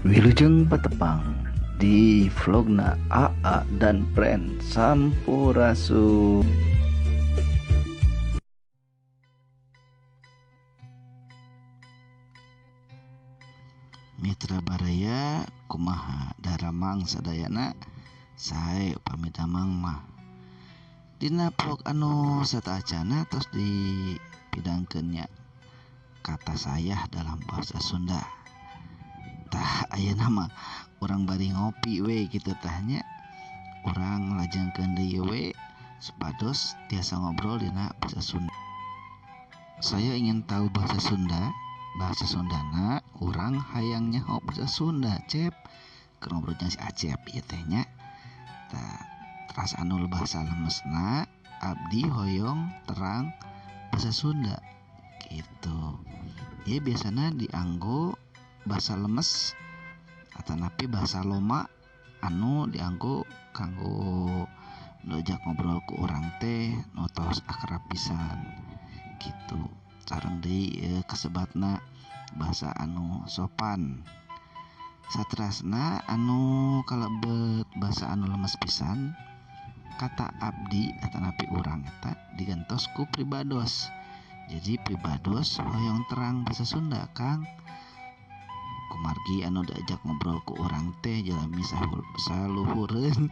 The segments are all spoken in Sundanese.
Wilujeng Patepang di vlogna AA dan Pren Sampurasun. Mitra Baraya kumaha daramang sadayana sae upami damang mah dina vlog anu sataacana terus dipidangkeunnya kata saya dalam bahasa Sunda. Tah ayeuna mah urang bari ngopi we kitu tahnya, urang lajengkeun deui we supados tiasa ngobrol dina bahasa Sunda. Saya ingin tahu bahasa Sundana, urang hayang nyaho bahasa Sunda cep keur ngobrol jeung si Acep ieu teh nya. Tah teras anu bahasa lemesna abdi hoyong terang bahasa Sunda gitu. Ieu biasana dianggo bahasa lemes atanapi bahasa loma anu dianggo kanggo diajak ngobrol ku urang teh nu tos akrab pisan gitu. Sareng deui kasebatna bahasa anu sopan. Saterasna anu kalebet bahasa anu lemes pisan kata abdi atanapi urang eta digantos ku pribados. Jadi pribados hoyong terang bahasa Sunda Kang. Kumargi anu diajak ngobrol ku urang teh jalami saluhureun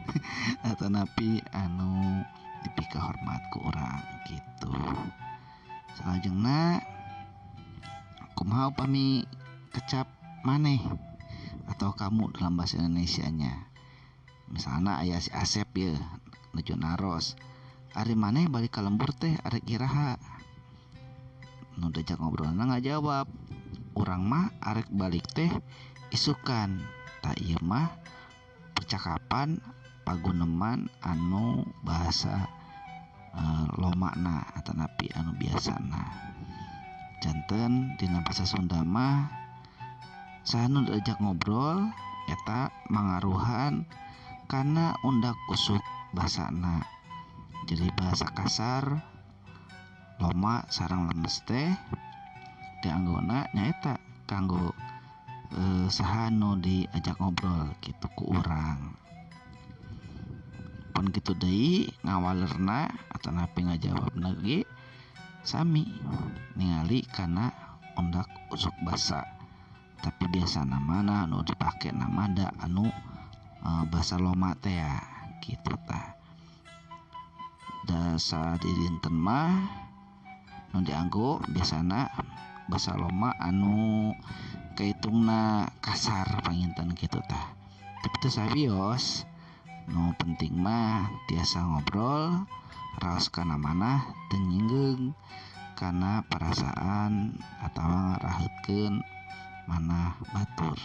atanapi anu dipika hormat ku urang gitu. Salajengna kumaha upami kecap maneh atau kamu dalam bahasa Indonesianya. Misalna aya si Asep ye nuju naros. Ari maneh balik ka lembur teh arek iraha. Nu diajak ngobrolna ngajawab. Urang mah arek balik teh isukan. Tah ieu mah percakapan paguneman anu bahasa lomana atanapi anu biasana. Janten dina bahasa Sunda mah sanu diajak ngobrol eta mangaruhan kana undak usuk basana. Jadi bahasa kasar loma sareng lemes teh dianggona nyaeta kanggo saha nu diajak ngobrol gitu ku urang. Pun kitu deui ngawalerna atanapi ngajawabna ge sami ningali kana undak usuk basa. Tapi biasana mana anu dipake nama da anu bahasa loma teh ya gitu tah. Da sadinten mah nu dianggo biasana bahasa loma anu kaitungna kasar panginten kitu tah. Tapi teu sabios. Nu penting mah tiasa ngobrol raos kana manah teu nyinggeung kana perasaan atawa ngaraheutkeun manah batur.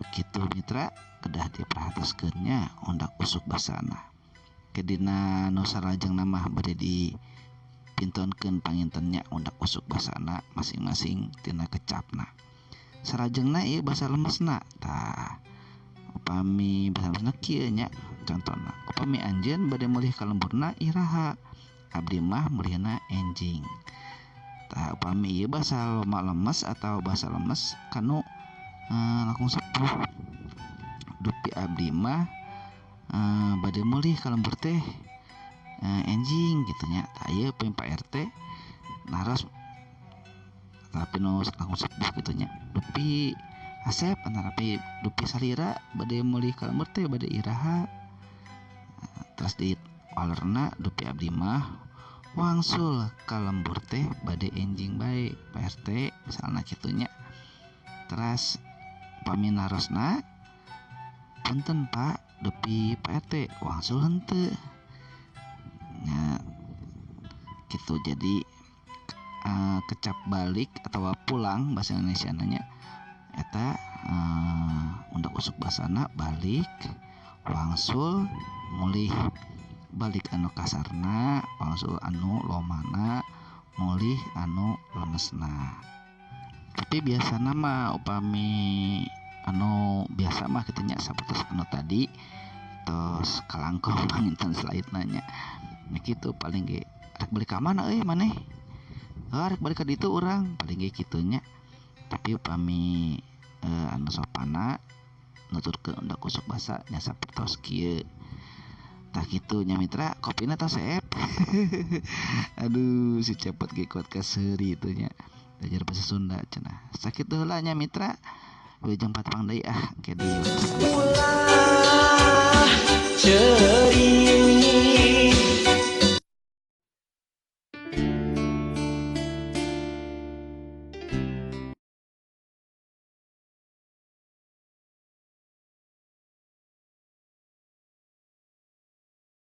Kitu mitra kedah diperhatoskeunnya undak usuk basana. Kedina nu salajengna mah bade dipintonkeun pangintennya undak usuk basana masing-masing tina kecapna. Salajengna ieu basa lemesna. Tah upami basa lemesna kieu nya contona. Upami anjeun bade meulih ka lemburna iraha. Abdi mah meulihna enjing. Tah upami ieu basa loma lemes atau basa lemes kanu langkung sepuh. Dupi abdi mah bade meulih ka lembur teh enjing gitu nya. Tah ieu upami Pak RT naros tapi nu langkung sepuh gitu nya. Dupi Asep antarapi dupi salira bade meulih ka lembur teh bade iraha. Terus di walerna dupi abdi mah wangsul ka lembur teh bade enjing bae Pak RT misalna kitu nya. Teras upami narosna punten Pak dupi Pak RT wangsul henteu nya kitu. Jadi kecap balik atau pulang bahasa Indonesia nanya eta undak usuk basana balik wangsul mulih balik anu kasarna wangsul anu lomana mulih anu lemesna. Tapi biasana mah upami anu biasa mah kitu nya sapertos anu tadi tos kalangkung panginten selaitna nya. Nya kitu paling ge arek balik ka mana euy maneh? Arek balik ka ditu urang paling ge kitu nya. Tapi upami anu sopana nuturkeun udah kusuk basa nya sapertos kieu. Tah kitu nya mitra, kopina tos seep. Aduh si cepet ge kuat ka seuri itu nya. Belajar bahasa Sunda cenah. Sakitu heula nya mitra. Wilujeng patepang deui ke dieu. Ulah ceria